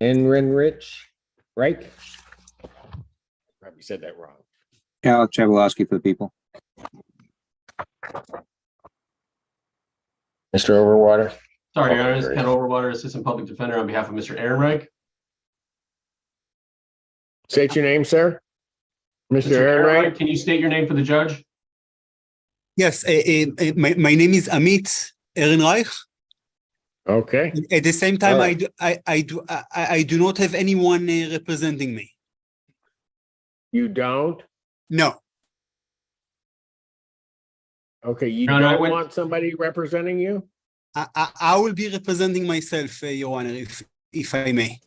Enrich, right? Probably said that wrong. Cal Chavalowski for the people. Mr. Overwater. Sorry, Your Honor, this is Ken Overwater, Assistant Public Defender on behalf of Mr. Ehrenreich. State your name, sir. Mr. Mr. Ehrenreich, Ehrenreich. can you state your name for the judge? Yes, my name is Amit Ehrenreich. Okay. At the same time, All right. I do not have anyone representing me. You don't? No. Okay, you No, no, I don't went- want somebody representing you? I will be representing myself, Your Honor, if I may.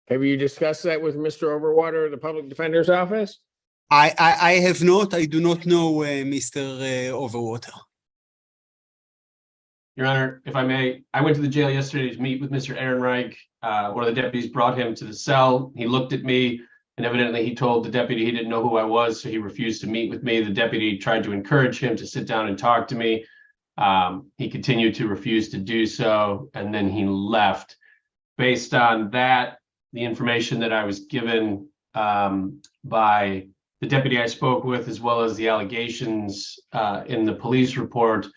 Have you discussed that with Mr. Overwater of the Public Defender's Office? I have not. I do not know Mr. Overwater. Your Honor, if I may, I went to the jail yesterday to meet with Mr. Ehrenreich. One of the deputies brought him to the cell. He looked at me, and evidently he told the deputy he didn't know who I was, so he refused to meet with me. The deputy tried to encourage him to sit down and talk to me. He continued to refuse to do so, and then he left. Based on that, the information that I was given by the deputy I spoke with, as well as the allegations in the police report,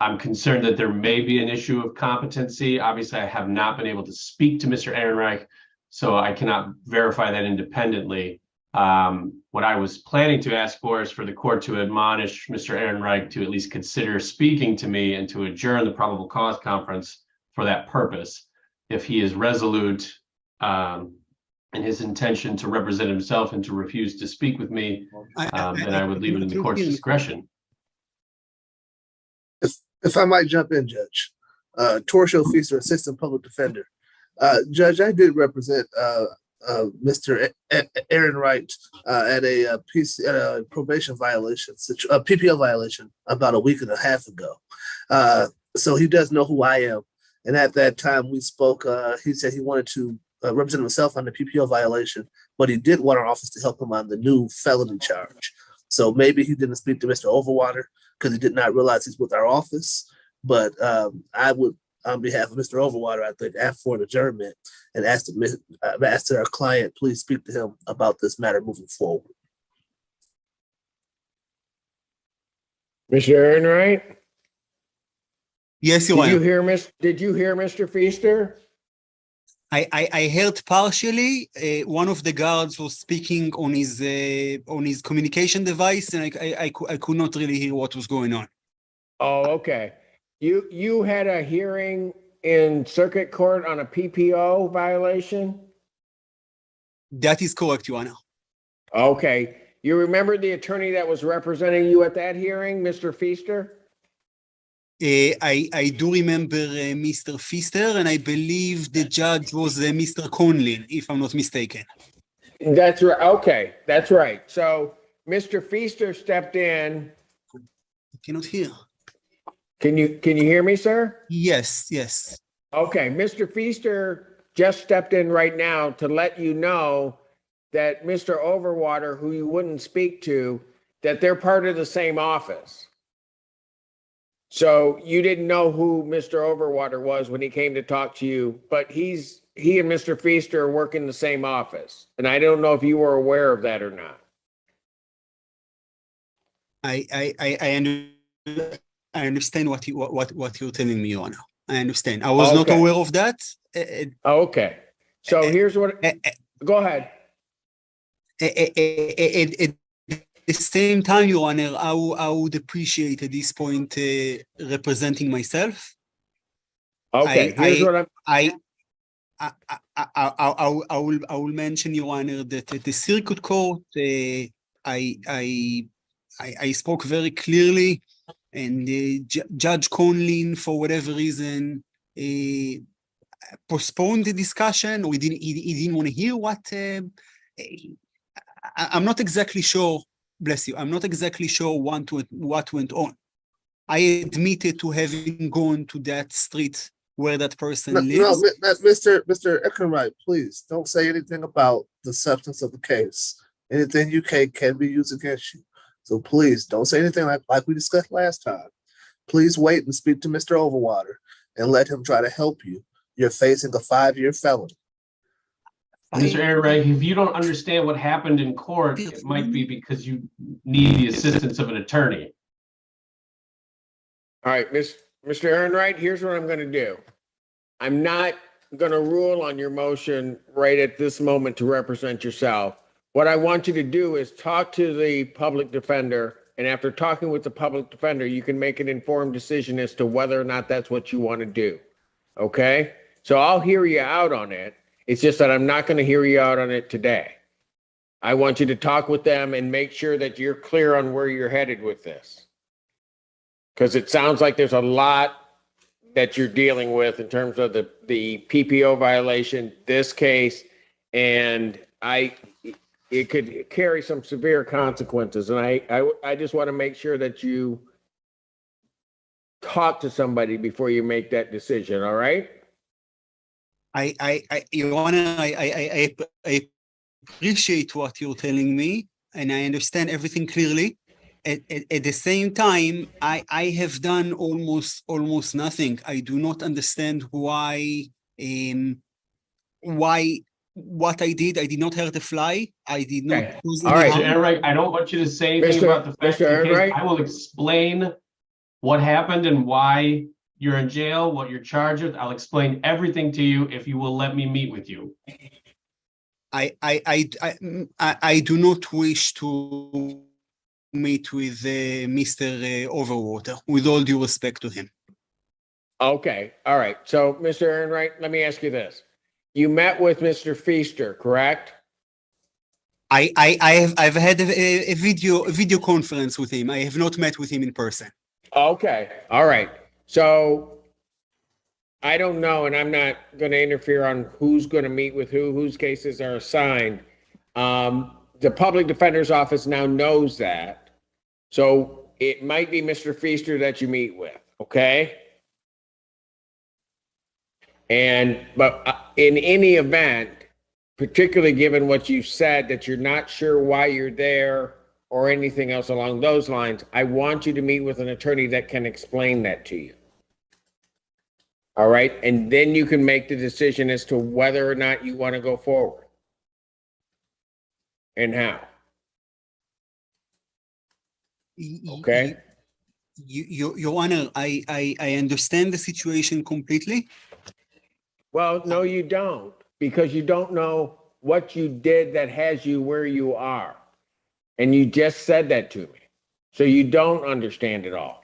I'm concerned that there may be an issue of competency. Obviously, I have not been able to speak to Mr. Ehrenreich, so I cannot verify that independently. What I was planning to ask for is for the court to admonish Mr. Ehrenreich to at least consider speaking to me and to adjourn the probable cause conference for that purpose. If he is resolute in his intention to represent himself and to refuse to speak with me, then I would leave it in the court's discretion. If I might jump in, Judge. Torshio Feaster, Assistant Public Defender. Judge, I did represent Mr. Ehrenreich at a probation violation, a PPO violation about a week and a half ago. So he does know who I am. And at that time we spoke, he said he wanted to represent himself on the PPO violation, but he did want our office to help him on the new felony charge. So maybe he didn't speak to Mr. Overwater because he did not realize he's with our office. But I would, on behalf of Mr. Overwater, I think, ask for an adjournment and ask our client, please speak to him about this matter moving forward. Mr. Ehrenreich? Yes, Your Did you Honor. hear Mr. Feaster? I heard partially. One of the guards was speaking on his communication device, and I could not really hear what was going on. Oh, okay. You had a hearing in circuit court on a PPO violation? That is correct, Your Honor. Okay. You remember the attorney that was representing you at that hearing, Mr. Feaster? I do remember Mr. Feaster, and I believe the judge was Mr. Conlin, if I'm not mistaken. That's right. Okay, that's right. So Mr. Feaster stepped in. I cannot hear. Can you hear me, sir? Yes. Okay, Mr. Feaster just stepped in right now to let you know that Mr. Overwater, who you wouldn't speak to, that they're part of the same office. So you didn't know who Mr. Overwater was when he came to talk to you, but he and Mr. Feaster work in the same office. And I don't know if you were aware of that or not. I understand what you're telling me, Your Honor. I understand. I was not Okay. aware of that. Okay. So here's what, go ahead. At the same time, Your Honor, I would appreciate at this point representing myself. Okay, here's what I will mention, Your Honor, that at the circuit court, I spoke very clearly, and Judge Conlin, for whatever reason, postponed the discussion, or he didn't want to hear what. I'm not exactly sure. Bless you. I'm not exactly sure what went on. I admitted to having gone to that street where that person lives. No, Mr. Ehrenreich, please don't say anything about the substance of the case. Anything you can be used against you. So please don't say anything like we discussed last time. Please wait and speak to Mr. Overwater and let him try to help you you're facing a 5-year felony. Mr. Ehrenreich, if you don't understand what happened in court, it might be because you need the assistance of an attorney. All right, Mr. Ehrenreich, here's what I'm going to do. I'm not going to rule on your motion right at this moment to represent yourself. What I want you to do is talk to the public defender, and after talking with the public defender, you can make an informed decision as to whether or not that's what you want to do. Okay? So I'll hear you out on it. It's just that I'm not going to hear you out on it today. I want you to talk with them and make sure that you're clear on where you're headed with this. Because it sounds like there's a lot that you're dealing with in terms of the PPO violation, this case, and it could carry some severe consequences. And I just want to make sure that you talk to somebody before you make that decision. All right? Your Honor, I appreciate what you're telling me, and I understand everything clearly. At the same time, I have done almost nothing. I do not understand why what I did not hurt a fly. I did not. Okay. Cause All any right. Mr. harm. Ehrenreich, I don't want you to say anything about the facts of the case. I will explain what happened and why you're in jail, what you're charged with. I'll explain everything to you if you will let me meet with you. I do not wish to meet with Mr. Overwater, with all due respect to him. Okay. All right. So, Mr. Ehrenreich, let me ask you this. You met with Mr. Feaster, correct? I've had a video conference with him. I have not met with him in person. Okay. All right. So I don't know, and I'm not going to interfere on who's going to meet with whose cases are assigned. The public defender's office now knows that. So it might be Mr. Feaster that you meet with. Okay. But in any event, particularly given what you said, that you're not sure why you're there or anything else along those lines, I want you to meet with an attorney that can explain that to you. All right. And then you can make the decision as to whether or not you want to go forward and how. Okay. Your Honor, I understand the situation completely. Well, no, you don't, because you don't know what you did that has you where you are. And you just said that to me. So you don't understand it all.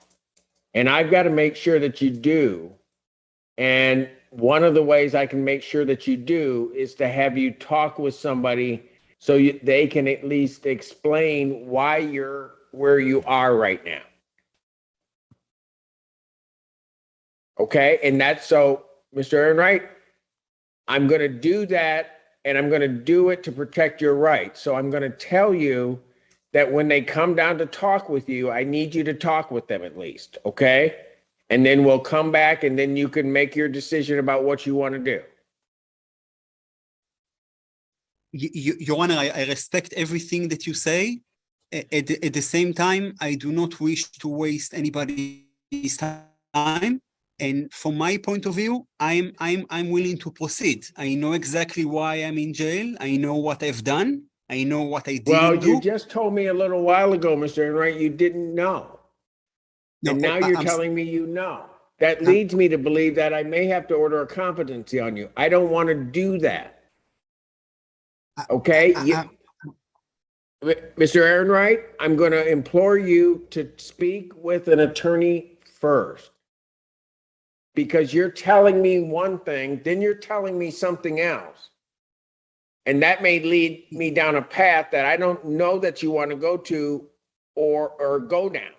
And I've got to make sure that you do. And one of the ways I can make sure that you do is to have you talk with somebody so they can at least explain why you're where you are right now. Okay? And that's so, Mr. Ehrenreich, I'm going to do that, and I'm going to do it to protect your rights. So I'm going to tell you that when they come down to talk with you, I need you to talk with them at least, okay? And then we'll come back, and then you can make your decision about what you want to do. Your Honor, I respect everything that you say. At the same time, I do not wish to waste anybody's time. And from my point of view, I'm willing to proceed. I know exactly why I'm in jail. I know what I've done. I know what I didn't do. You just told me a little while ago, Mr. Enright, you didn't know. No, and now you're telling me you know. That leads me to believe that I may have to order a competency on you. I don't want to do that. Okay? Mr. Ehrenreich, I'm going to implore you to speak with an attorney first. Because you're telling me one thing, then you're telling me something else. And that may lead me down a path that I don't know that you want to go to or go down.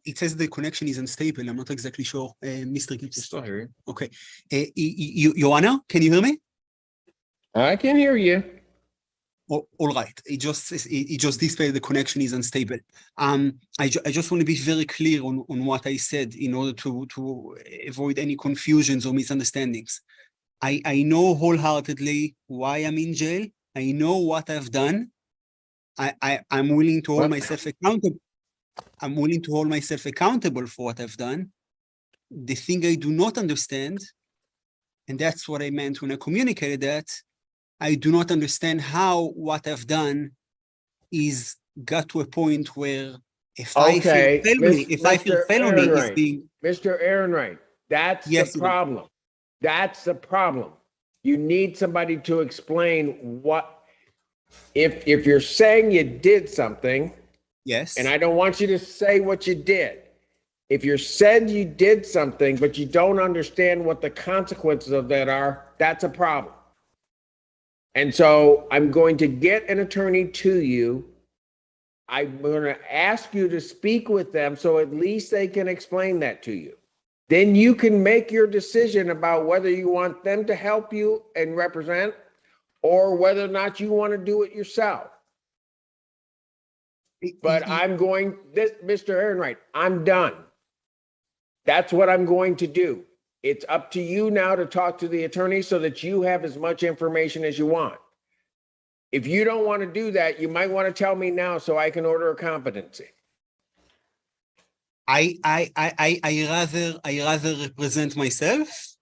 It says the connection is unstable. I'm not exactly sure. Mr. Gibbs. Still hear you. Okay. Your Honor, can you hear me? I can hear you. Oh, all right. It just displayed the connection is unstable. I just want to be very clear on what I said in order to avoid any confusions or misunderstandings. I know wholeheartedly why I'm in jail. I know what I've done. I'm willing to hold myself accountable. I'm willing to hold myself accountable for what I've done. The thing I do not understand, and that's what I meant when I communicated that, I do not understand how what I've done is got to a point where if I feel Okay, felony is being, Mr. Ehrenreich, that's the yes, problem. That's the problem. You need somebody to explain what, if you're saying you did something, yes, and I don't want you to say what you did. If you said you did something, but you don't understand what the consequences of that are, that's a problem. And so I'm going to get an attorney to you. I'm going to ask you to speak with them so at least they can explain that to you. Then you can make your decision about whether you want them to help you and represent or whether or not you want to do it yourself. But Mr. Ehrenreich, I'm done. That's what I'm going to do. It's up to you now to talk to the attorney so that you have as much information as you want. If you don't want to do that, you might want to tell me now so I can order a competency. I rather represent myself.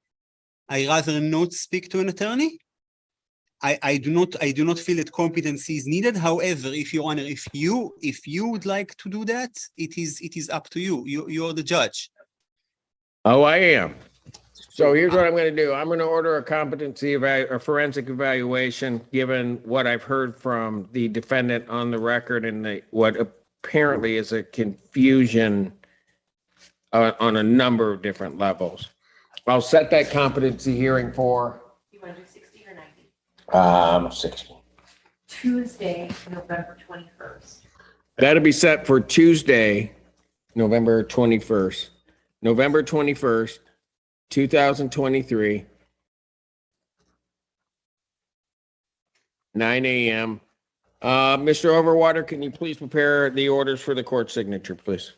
I rather not speak to an attorney. I do not feel that competency is needed. However, if Your Honor, if you would like to do that, it is up to you. You're the judge. Oh, I am. So here's what I'm going to do. I'm going to order a forensic evaluation, given what I've heard from the defendant on the record and what apparently is a confusion on a number of different levels. I'll set that competency hearing for. You want to do 60 or 90? 60. Tuesday, November 21st. That'll be set for Tuesday, November 21st. November 21st, 2023, 9 a.m. Mr. Overwater, can you please prepare the orders for the court signature, please?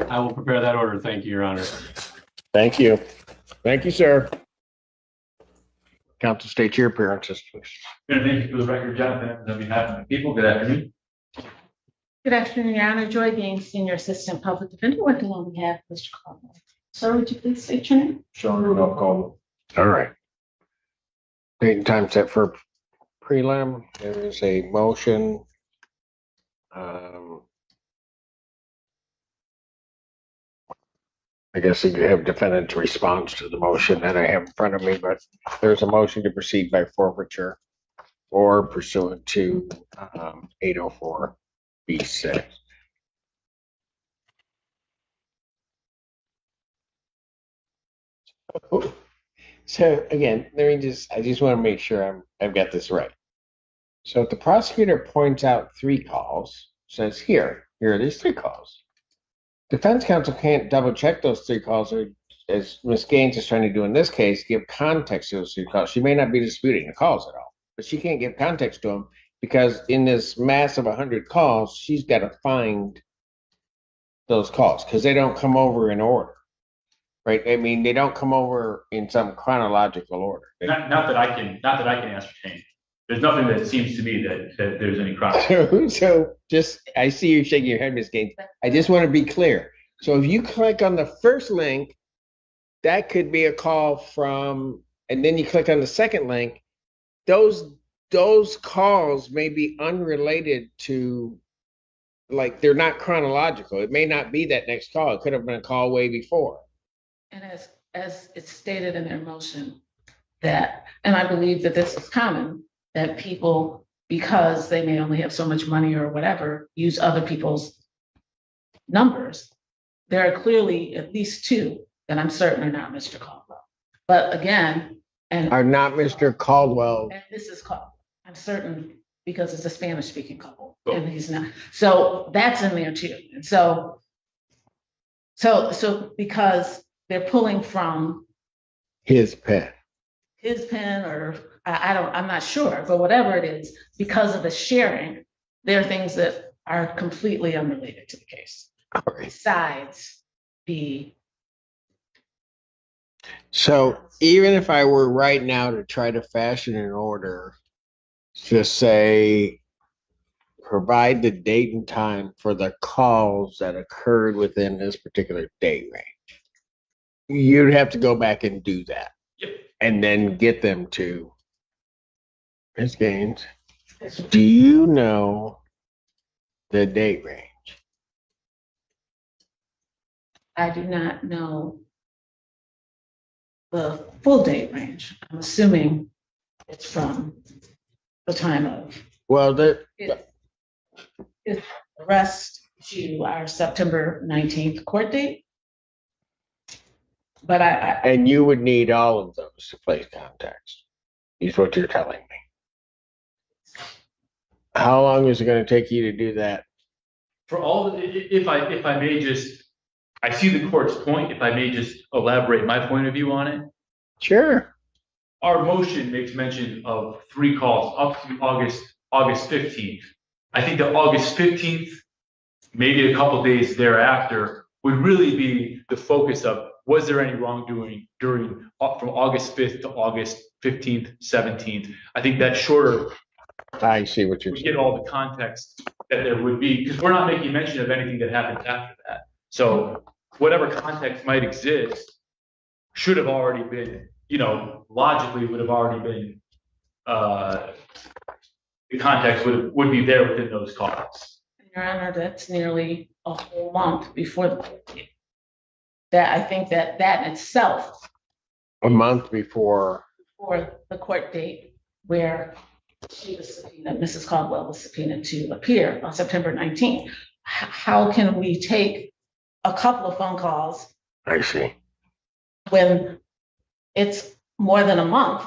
I will prepare that order. Thank you, Your Honor. Thank you. Thank you, sir. Counsel, state your appearances, please. Thank you for the record, Jonathan, on behalf of the people. Good afternoon. Good afternoon, Your Honor. Joy Being, Senior Assistant Public Defender, working on behalf of Mr. Caldwell. Sir, would you please state your name? Sean Rudolph Caldwell. All right. Date and time set for prelim. There is a motion. I guess you have defendant's response to the motion that I have in front of me, but there's a motion to proceed by forfeiture or pursuant to 804B6. So again, I just want to make sure I've got this right. So if the prosecutor points out 3 calls, says here are these 3 calls. Defense counsel can't double check those 3 calls, or as Ms. Gaines is trying to do in this case, give context to those 3 calls. She may not be disputing the calls at all, but she can't give context to them because in this mass of 100 calls, she's got to find those calls because they don't come over in order, right? I mean, they don't come over in some chronological order. Not that I can ascertain. There's nothing that seems to me that there's any crime. So I see you shaking your head, Ms. Gaines. I just want to be clear. So if you click on the first link, that could be a call from, and then you click on the second link, those calls may be unrelated to, like, they're not chronological. It may not be that next call. It could have been a call way before. And as it's stated in their motion, that, and I believe that this is common, that people, because they may only have so much money or whatever, use other people's numbers. There are clearly at least 2 that I'm certain are not Mr. Caldwell. But again, and Are not Mr. Caldwell. and this is Caldwell. I'm certain because it's a Spanish speaking couple and he's not. So that's in there too. And so because they're pulling from His pen. or I'm not sure, but whatever it is, because of the sharing, there are things that are completely unrelated to the case. All right. Besides the. So even if I were right now to try to fashion an order to say provide the date and time for the calls that occurred within this particular date range. You'd have to go back and do that. Yep. And then get them to Ms. Gaines. Do you know the date range? I do not know the full date range. I'm assuming it's from the time of Well, arrest to our September 19th court date. But I and you would need all of those to place context, is what you're telling me. How long is it going to take you to do that? For all, if I may just, I see the court's point, if I may just elaborate my point of view on it. Sure. Our motion makes mention of 3 calls up to August 15th. I think that August 15th, maybe a couple days thereafter, would really be the focus of, was there any wrongdoing from August 5th to August 15th, 17th? I think that's shorter. I see what you're We saying. get all the context that there would be, because we're not making mention of anything that happened after that. So whatever context might exist should have already been, logically would have already been, the context would be there within those calls. Your Honor, that's nearly a whole month before the court date. That I think that in itself, A month before. for the court date where she was subpoenaed, Mrs. Caldwell was subpoenaed to appear on September 19th. How can we take a couple of phone calls I see. when it's more than a month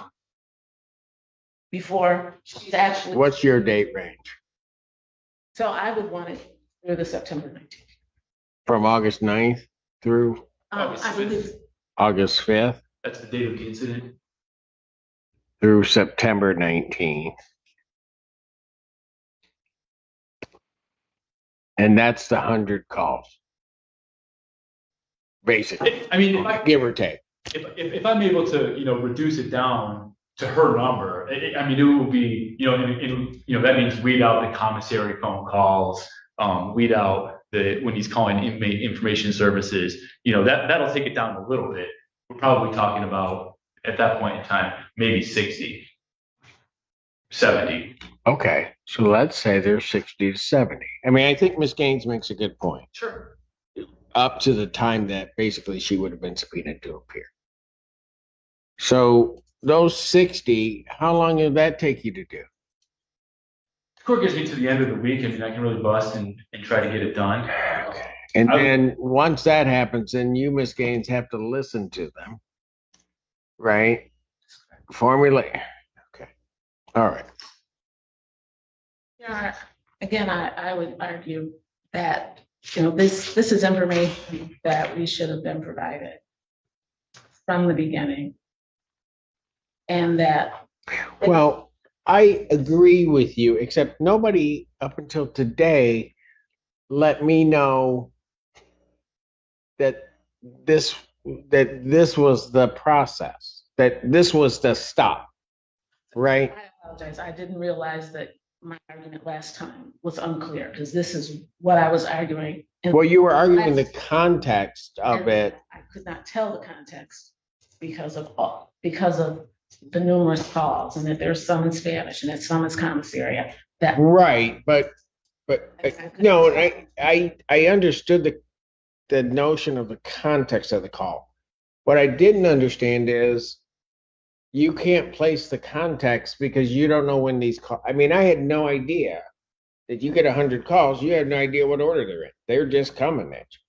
before she's actually? What's your date range? So I would want it through the September 19th. From August 9th through I believe August 5th That's the date of the incident. through September 19th. And that's the 100 calls. Basically, I mean, if I, give or take. if I'm able to, reduce it down to her number, I mean, it will be, that means weed out the commissary phone calls, weed out when he's calling inmate information services, that'll take it down a little bit. We're probably talking about, at that point in time, maybe 60, 70. Okay, so let's say there's 60 to 70. I mean, I think Ms. Gaines makes a good point. Sure. Up to the time that basically she would have been subpoenaed to appear. So those 60, how long did that take you to do? The court gives me to the end of the week. I mean, I can really bust and try to get it done. Okay. And then once that happens, then you, Ms. Gaines, have to listen to them, right? Formulate. Okay. All right. Yeah, again, I would argue that, this is information that we should have been provided from the beginning. And that. Well, I agree with you, except nobody up until today let me know that this was the process, that this was the stop, right? I apologize. I didn't realize that my argument last time was unclear, because this is what I was arguing. Well, you were arguing the context of it. I could not tell the context because of the numerous calls, and that there's some in Spanish and that some is commissary. That Right, but no, I understood the notion of the context of the call. What I didn't understand is you can't place the context because you don't know when these calls. I mean, I had no idea that you get 100 calls. You had no idea what order they're in. They're just coming at you.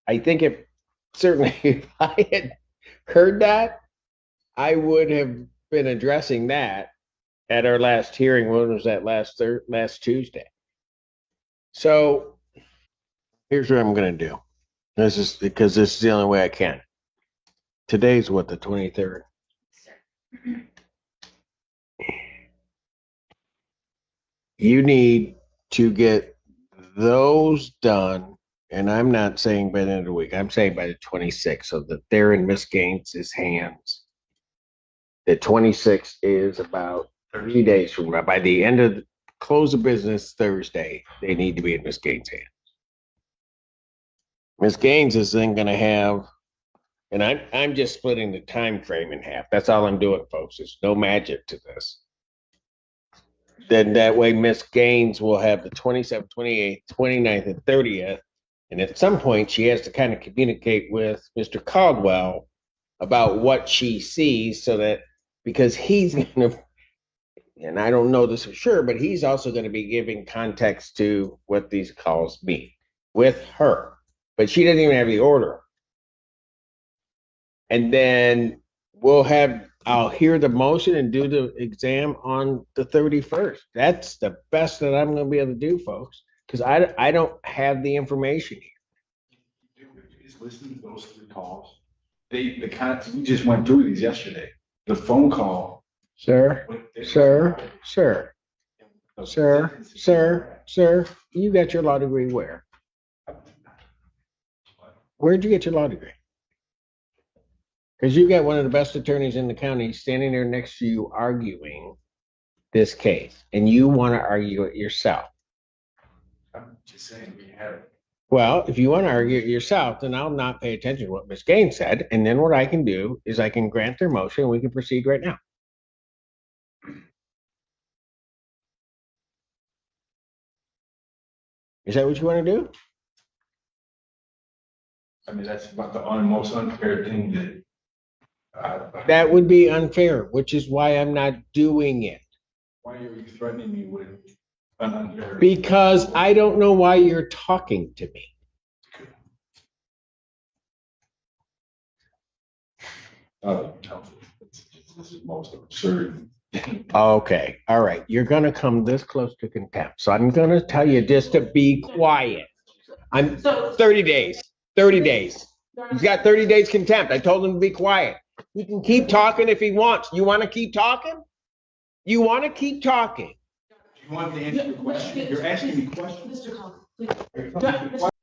I think certainly if I had heard that, I would have been addressing that at our last hearing. When was that? Last Tuesday. So here's what I'm going to do. This is because this is the only way I can. Today's what, the 23rd? You need to get those done, and I'm not saying by the end of the week. I'm saying by the 26th, so that they're in Miss Gaines' hands. The 26th is about 3 days from now, by the end of close of business Thursday, they need to be in Miss Gaines' hands. Miss Gaines is then going to have, and I'm just splitting the time frame in half. That's all I'm doing, folks. There's no magic to this. Then that way, Miss Gaines will have the 27th, 28th, 29th, and 30th. And at some point, she has to kind of communicate with Mr. Caldwell about what she sees so that, because he's going to, and I don't know this for sure, but he's also going to be giving context to what these calls mean with her. But she doesn't even have the order. And then I'll hear the motion and do the exam on the 31st. That's the best that I'm going to be able to do, folks, because I don't have the information here. Just listen to those 3 calls. We just went through these yesterday. The phone call. Sir, you got your law degree where? Where'd you get your law degree? Because you got one of the best attorneys in the county standing there next to you arguing this case, and you want to argue it yourself. I'm just saying we had it. Well, if you want to argue it yourself, then I'll not pay attention to what Ms. Gaines said, and then what I can do is I can grant their motion and we can proceed right now. Is that what you want to do? I mean, that's about the most unfair thing that. That would be unfair, which is why I'm not doing it. Why are you threatening me with an unfair? Because I don't know why you're talking to me. This is most absurd. Okay, all right. You're gonna come this close to contempt, so I'm gonna tell you just to be quiet. I'm 30 days. 30 days. He's got 30 days contempt. I told him to be quiet. He can keep talking if he wants. You want to keep talking? You want to keep talking? You want to answer your question? You're asking me questions.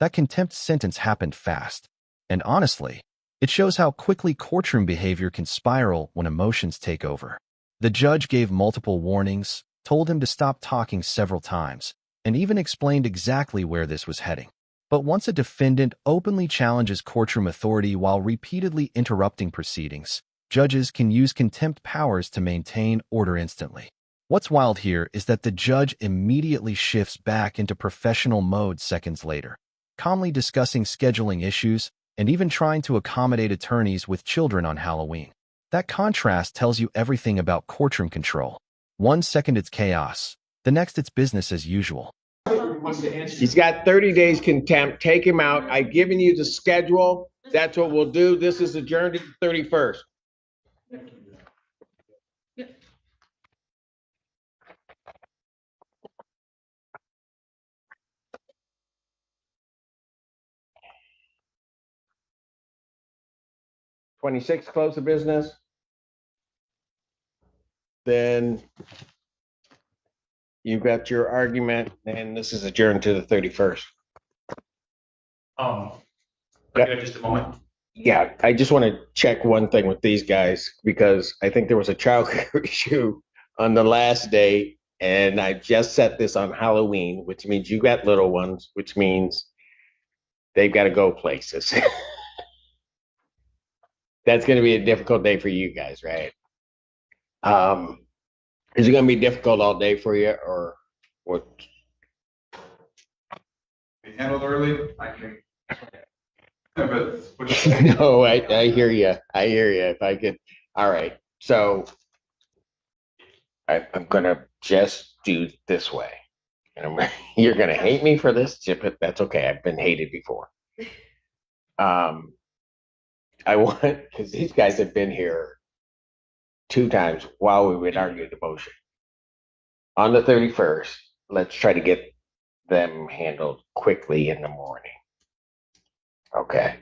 That contempt sentence happened fast. And honestly, it shows how quickly courtroom behavior can spiral when emotions take over. The judge gave multiple warnings, told him to stop talking several times, and even explained exactly where this was heading. But once a defendant openly challenges courtroom authority while repeatedly interrupting proceedings, judges can use contempt powers to maintain order instantly. What's wild here is that the judge immediately shifts back into professional mode seconds later, calmly discussing scheduling issues and even trying to accommodate attorneys with children on Halloween. That contrast tells you everything about courtroom control. 1 second it's chaos, the next it's business as usual. He's got 30 days contempt. Take him out. I've given you the schedule. That's what we'll do. This is adjourned to the 31st. '26, close the business. Then you've got your argument, and this is adjourned to the 31st. Just a moment. Yeah, I just want to check one thing with these guys because I think there was a child care issue on the last day, and I just set this on Halloween, which means you got little ones, which means they've got to go places. That's going to be a difficult day for you guys, right? Is it going to be difficult all day for you, or what? They handled early. I think. No, I hear you. I hear you. If I could, all right. So I'm gonna just do this way, and you're gonna hate me for this, but that's okay. I've been hated before. I want, because these guys have been here 2 times while we would argue the motion. On the 31st, let's try to get them handled quickly in the morning. Okay.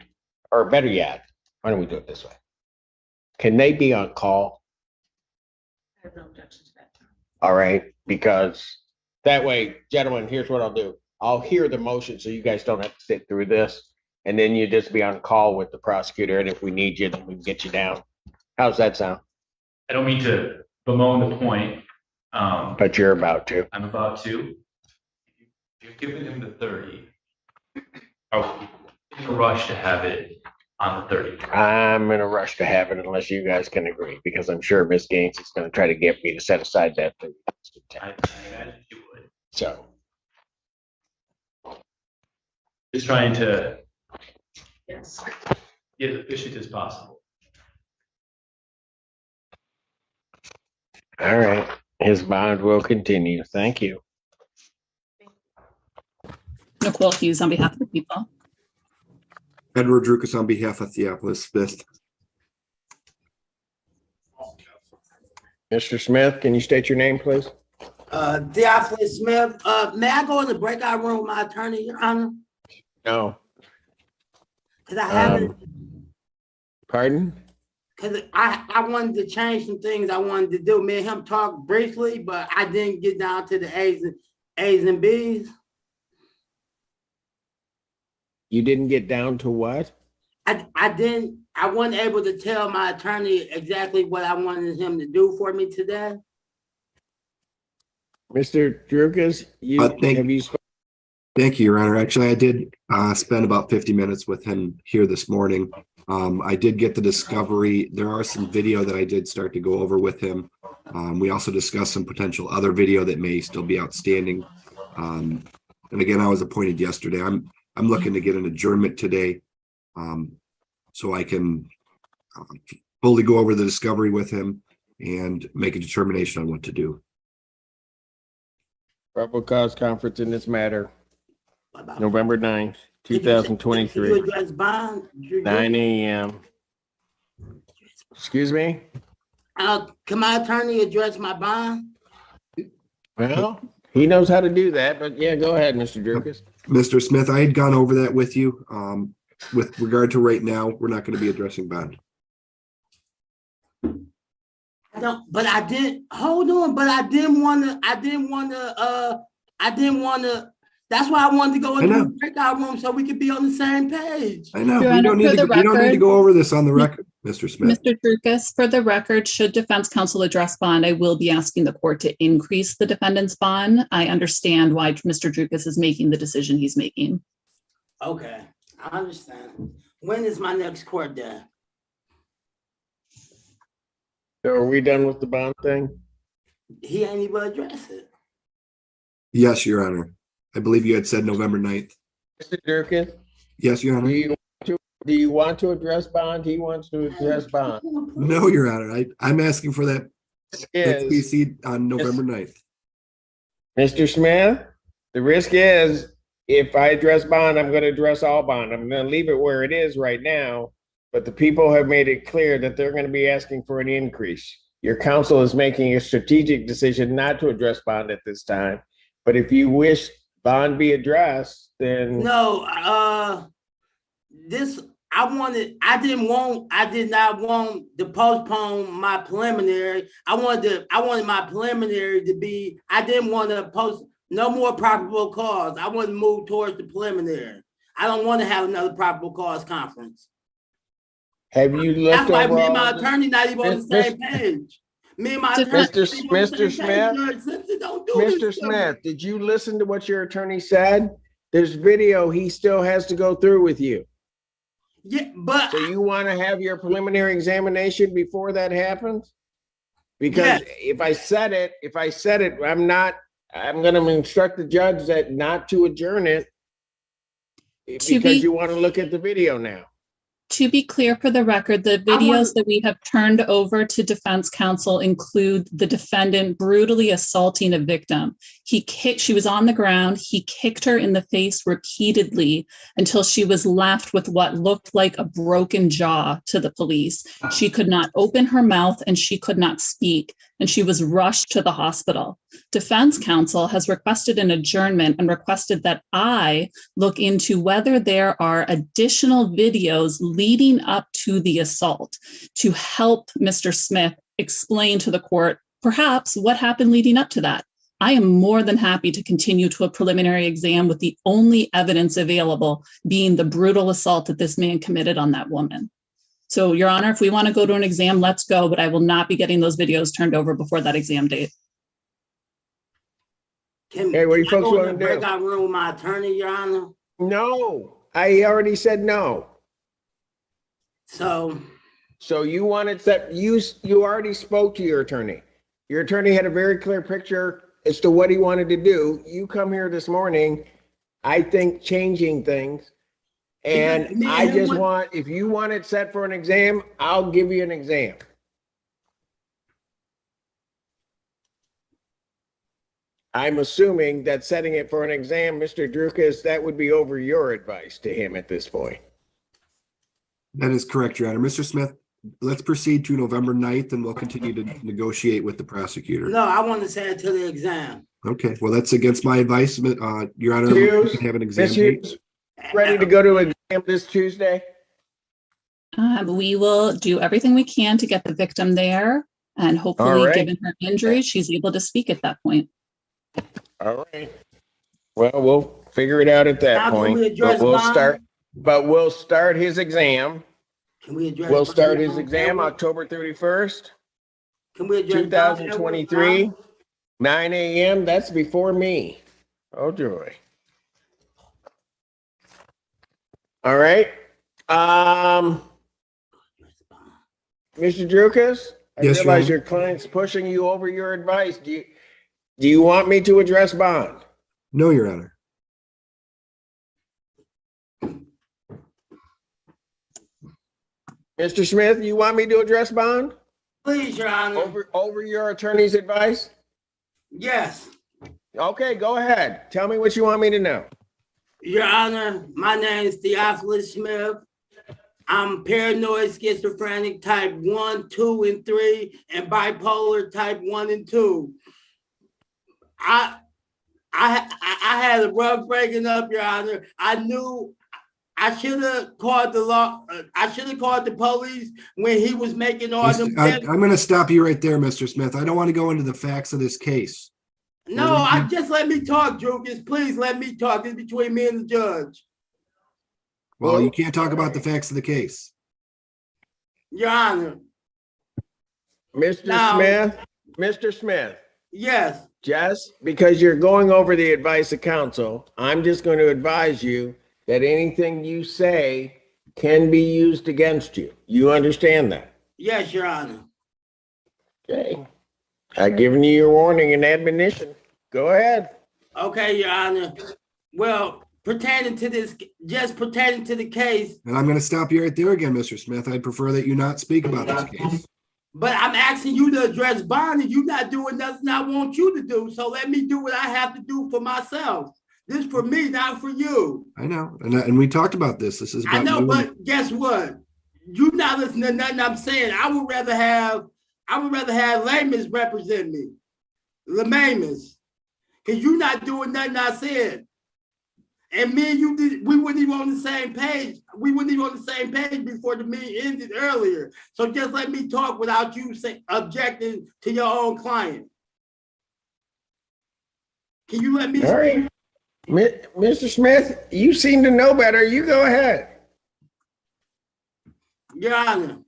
Or better yet, why don't we do it this way? Can they be on call? I have no objection to that. All right. Because that way, gentlemen, here's what I'll do. I'll hear the motion so you guys don't have to sit through this. And then you just be on call with the prosecutor. And if we need you, then we can get you down. How's that sound? I don't mean to bemoan the point, But you're about to. I'm about to. You've given him the 30. Are we in a rush to have it on the 30? I'm in a rush to have it unless you guys can agree, because I'm sure Miss Gaines is going to try to get me to set aside that 30. I imagine you would. So, Just trying to Yes. get as efficient as possible. all right. His bond will continue. Thank you. Nicole Hughes on behalf of the people. Edward Drukas on behalf of Theopolis Smith. Mr. Smith, can you state your name, please? Theophilus Smith. May I go in the breakout room with my attorney, Your Honor? No. Because I haven't, Pardon? because I wanted to change some things I wanted to do. Me and him talked briefly, but I didn't get down to the A's and B's. You didn't get down to what? I wasn't able to tell my attorney exactly what I wanted him to do for me today. Mr. Drukas, Thank you, Your Honor. Actually, I did spend about 50 minutes with him here this morning. I did get the discovery. There are some video that I did start to go over with him. We also discussed some potential other video that may still be outstanding. And again, I was appointed yesterday. I'm looking to get an adjournment today, so I can fully go over the discovery with him and make a determination on what to do. probable cause conference in this matter, About- November 9th, Could you 2023, address bond? 9 a.m. Excuse me? Can my attorney address my bond? Well, he knows how to do that, but yeah, go ahead, Mr. Drukas. Mr. Smith, I had gone over that with you. With regard to right now, we're not going to be addressing bond. I don't, but I didn't, hold on, but I didn't want to, that's why I wanted to go I into know. the breakout room so we could be on the same page. I know. Your We Honor, don't need for to, the we don't need to record- go over this on the record, Mr. Smith. Mr. Drukas, for the record, should defense counsel address bond, I will be asking the court to increase the defendant's bond. I understand why Mr. Drukas is making the decision he's making. Okay, I understand. When is my next court day? So are we done with the bond thing? He ain't even address it. Yes, Your Honor. I believe you had said November 9th. Mr. Drukas, Yes, Your do Honor. you want to address bond? He wants to address bond. No, Your Honor. I'm asking for that Is, XPC on November 9th. Mr. Smith, the risk is if I address bond, I'm going to address all bond. I'm going to leave it where it is right now, but the people have made it clear that they're going to be asking for an increase. Your counsel is making a strategic decision not to address bond at this time. But if you wish bond be addressed, then No, I did not want to postpone my preliminary. I wanted my preliminary to be, I didn't want to post no more probable cause. I want to move towards the preliminary. I don't want to have another probable cause conference. have you looked That's why over me and all my the- attorney not even on the Mr. same page. Me and my Mr. attorney. not even on the Mr. same Smith? page. Judge Simpson, don't do this Mr. to me. Smith, did you listen to what your attorney said? There's video he still has to go through with you. Yeah, but So you want to have your preliminary examination before that happens? Because Yes. if I said it, I'm going to instruct the judge that not to adjourn it because you want to look at the video now. To be clear for the record, the videos that we have turned over to defense counsel include the defendant brutally assaulting a victim. She was on the ground. He kicked her in the face repeatedly until she was left with what looked like a broken jaw to the police. She could not open her mouth and she could not speak, and she was rushed to the hospital. Defense counsel has requested an adjournment and requested that I look into whether there are additional videos leading up to the assault to help Mr. Smith explain to the court perhaps what happened leading up to that. I am more than happy to continue to a preliminary exam with the only evidence available being the brutal assault that this man committed on that woman. So, Your Honor, if we want to go to an exam, let's go, but I will not be getting those videos turned over before that exam date. Hey, what do you can I folks go in want the to do? breakout room with my attorney, Your Honor? No, I already said no. So, So you wanted that, you already spoke to your attorney. Your attorney had a very clear picture as to what he wanted to do. You come here this morning, I think changing things. And Because me and I him just went- want, if you want it set for an exam, I'll give you an exam. I'm assuming that setting it for an exam, Mr. Drukas, that would be over your advice to him at this point. That is correct, Your Honor. Mr. Smith, let's proceed to November 9th and we'll continue to negotiate with the prosecutor. no, I want to say it to the exam. Okay, well, that's against my advice. Your Honor, we Hughes, can have an exam Ms. date. Hughes, ready to go to exam this Tuesday? We will do everything we can to get the victim there. And All hopefully, right. given her injuries, she's able to speak at that point. All right. Well, we'll figure it out at that Now, can point. we address But we'll bond? start his exam. Can we address? We'll start bond his exam Edward? October 31st, Can we address bond, 2023, Edward? 9 a.m. That's before me. Oh, joy. All right. Mr. Drukas, I Yes, Your realize Honor. your client's pushing you over your advice. Do you want me to address bond? No, Your Honor. Mr. Smith, you want me to address bond Please, Your Honor. over your attorney's advice? Yes. Okay, go ahead. Tell me what you want me to know. Your Honor, my name is Theophilus Smith. I'm paranoid schizophrenic type 1, 2, and 3, and bipolar type 1 and 2. I had a rough breaking up, Your Honor. I knew I should have called the law. I should have called the police when he was making all them. I'm going to stop you right there, Mr. Smith. I don't want to go into the facts of this case. No, I just let me talk, Drukas. Please let me talk. It's between me and the judge. Well, you can't talk about the facts of the case. Your Honor. Mr. Smith, Yes. just because you're going over the advice of counsel, I'm just going to advise you that anything you say can be used against you. You understand that? Yes, Your Honor. Okay. I've given you your warning and admonition. Go ahead. Okay, Your Honor. Well, pertaining to the case, And I'm going to stop you right there again, Mr. Smith. I'd prefer that you not speak about this case. but I'm asking you to address bond and you're not doing nothing I want you to do. So let me do what I have to do for myself. This for me, not for you. I know. And we talked about this. This is about I know, you. but guess what? You not listening to nothing I'm saying. I would rather have layman's represent me. Layman's. Because you're not doing nothing I said. And me and you we weren't even on the same page. We weren't even on the same page before the meeting ended earlier. So just let me talk without you objecting to your own client. Can you let me All right. Mr. Smith, you seem to know better. You go ahead. Your Honor,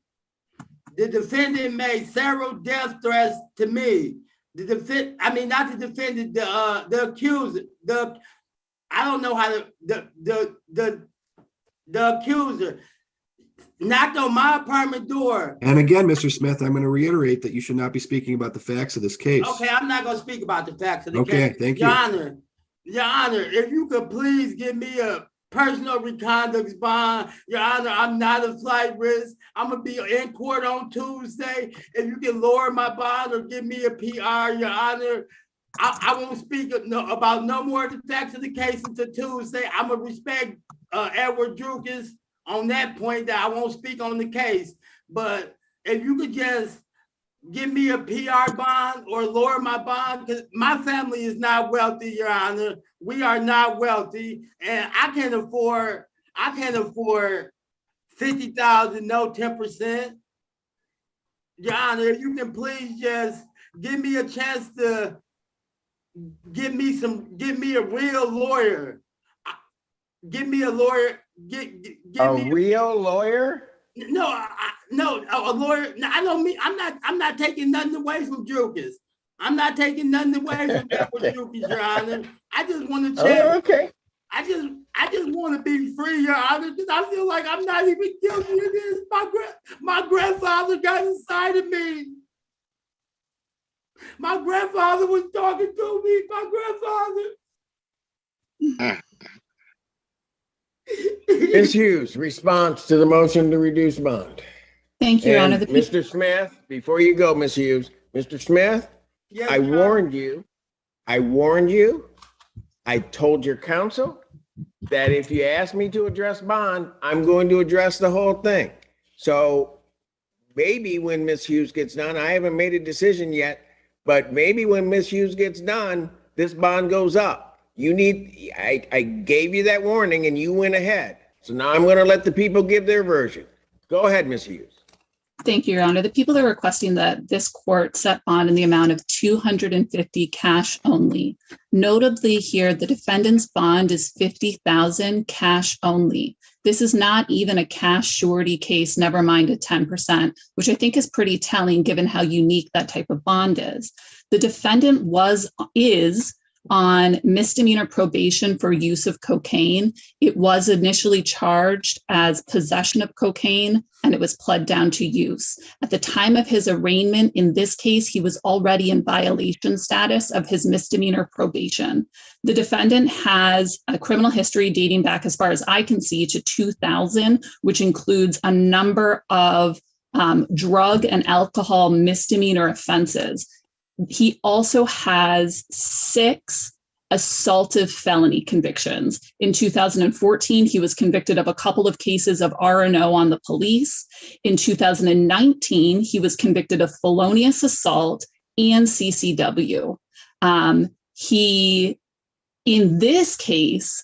the defendant made several death threats to me. Not the defendant, the accuser. I don't know how the accuser knocked on my apartment door. And again, Mr. Smith, I'm going to reiterate that you should not be speaking about the facts of this case. Okay, I'm not going to speak about the facts of the case. Okay, thank you. Your Honor, if you could please give me a personal reconduct bond. Your Honor, I'm not a flight risk. I'm going to be in court on Tuesday. If you can lower my bond or give me a PR, Your Honor, I won't speak about no more of the facts of the case until Tuesday. I'm going to respect Edward Drukas on that point that I won't speak on the case. But if you could just give me a PR bond or lower my bond, because my family is not wealthy, Your Honor. We are not wealthy, and I can't afford $50,000, no 10%. Your Honor, if you can please just give me a chance to give me a real lawyer. Give me a lawyer. Real lawyer? No, a lawyer. I don't mean I'm not taking nothing away from Drukas. I'm not taking nothing away from that with you, Your Honor. I just want to check. Oh, okay. I just want to be free, Your Honor, because I feel like I'm not even guilty of this. My grandfather got inside of me. My grandfather was talking to me. My grandfather. Ms. Hughes, response to the motion to reduce bond. Thank you, Your Honor. And Mr. Smith, before you go, Ms. Hughes, Mr. Smith, Yes, I Your Honor. warned you. I told your counsel that if you ask me to address bond, I'm going to address the whole thing. So maybe when Ms. Hughes gets done, I haven't made a decision yet, but maybe when Ms. Hughes gets done, this bond goes up. I gave you that warning and you went ahead. So now I'm going to let the people give their version. Go ahead, Ms. Hughes. Thank you, Your Honor. The people are requesting that this court set bond in the amount of $250 cash only. Notably here, the defendant's bond is $50,000 cash only. This is not even a cash surety case, never mind a 10%, which I think is pretty telling given how unique that type of bond is. The defendant is on misdemeanor probation for use of cocaine. It was initially charged as possession of cocaine, and it was pled down to use. At the time of his arraignment, in this case, he was already in violation status of his misdemeanor probation. The defendant has a criminal history dating back, as far as I can see, to 2000, which includes a number of drug and alcohol misdemeanor offenses. He also has 6 assaultive felony convictions. In 2014, he was convicted of a couple of cases of R&O on the police. In 2019, he was convicted of felonious assault and CCW. In this case,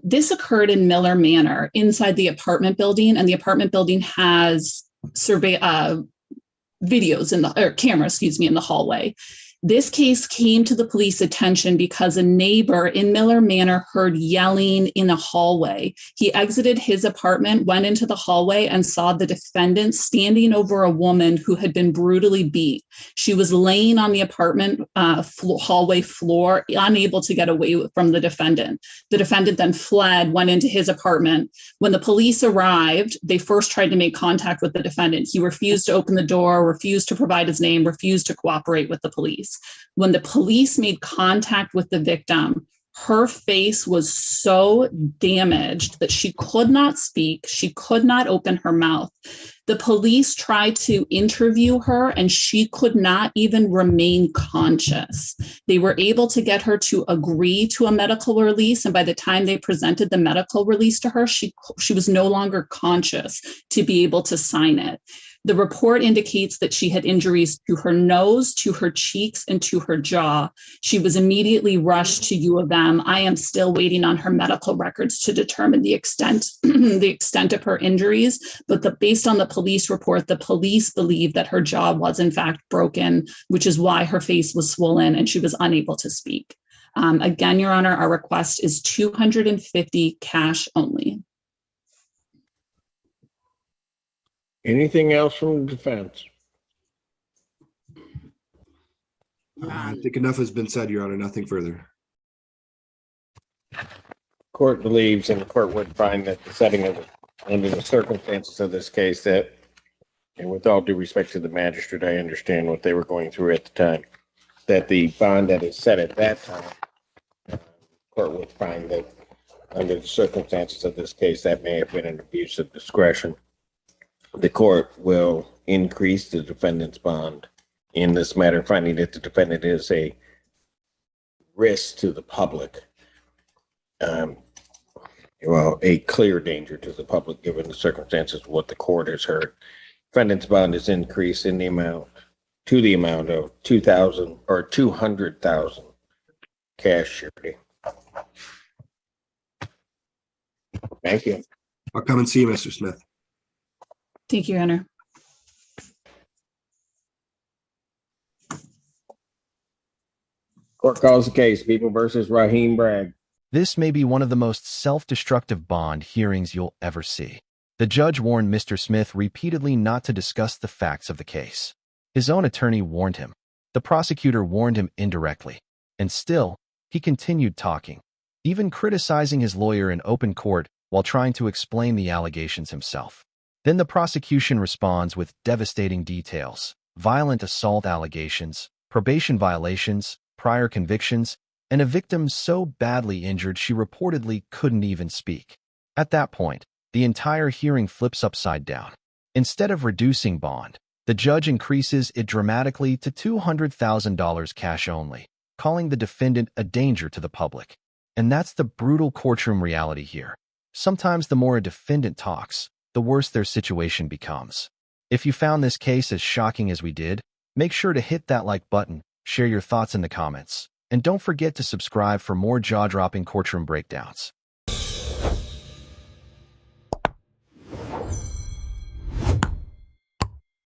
this occurred in Miller Manor inside the apartment building, and the apartment building has cameras, in the hallway. This case came to the police attention because a neighbor in Miller Manor heard yelling in a hallway. He exited his apartment, went into the hallway, and saw the defendant standing over a woman who had been brutally beat. She was laying on the apartment hallway floor, unable to get away from the defendant. The defendant then fled, went into his apartment. When the police arrived, they first tried to make contact with the defendant. He refused to open the door, refused to provide his name, refused to cooperate with the police. When the police made contact with the victim, her face was so damaged that she could not speak. She could not open her mouth. The police tried to interview her, and she could not even remain conscious. They were able to get her to agree to a medical release, and by the time they presented the medical release to her, she was no longer conscious to be able to sign it. The report indicates that she had injuries to her nose, to her cheeks, and to her jaw. She was immediately rushed to U of M. I am still waiting on her medical records to determine the extent of her injuries, but based on the police report, the police believe that her jaw was in fact broken, which is why her face was swollen and she was unable to speak. Again, Your Honor, our request is $250 cash only. Anything else from the defense? I think enough has been said, Your Honor. Nothing further. Court believes, and the court would find that the setting of under the circumstances of this case that, and with all due respect to the magistrate, I understand what they were going through at the time, that the bond that is set at that time, court would find that under the circumstances of this case, that may have been an abuse of discretion. The court will increase the defendant's bond in this matter, finding that the defendant is a risk to the public. A clear danger to the public given the circumstances of what the court has heard. Defendant's bond is increased in the amount of $2,000 or $200,000 cash surety. Thank you. I'll come and see you, Mr. Smith. Thank you, Your Honor. Court calls the case, People versus Raheem Bragg. This may be one of the most self-destructive bond hearings you'll ever see. The judge warned Mr. Smith repeatedly not to discuss the facts of the case. His own attorney warned him The prosecutor warned him indirectly, and still, he continued talking, even criticizing his lawyer in open court while trying to explain the allegations himself. Then the prosecution responds with devastating details: violent assault allegations, probation violations, prior convictions, and a victim so badly injured she reportedly couldn't even speak. At that point, the entire hearing flips upside down. Instead of reducing bond, the judge increases it dramatically to $200,000 cash only, calling the defendant a danger to the public. And that's the brutal courtroom reality here. Sometimes the more a defendant talks, the worse their situation becomes. If you found this case as shocking as we did, make sure to hit that like button, share your thoughts in the comments, and don't forget to subscribe for more jaw-dropping courtroom breakdowns.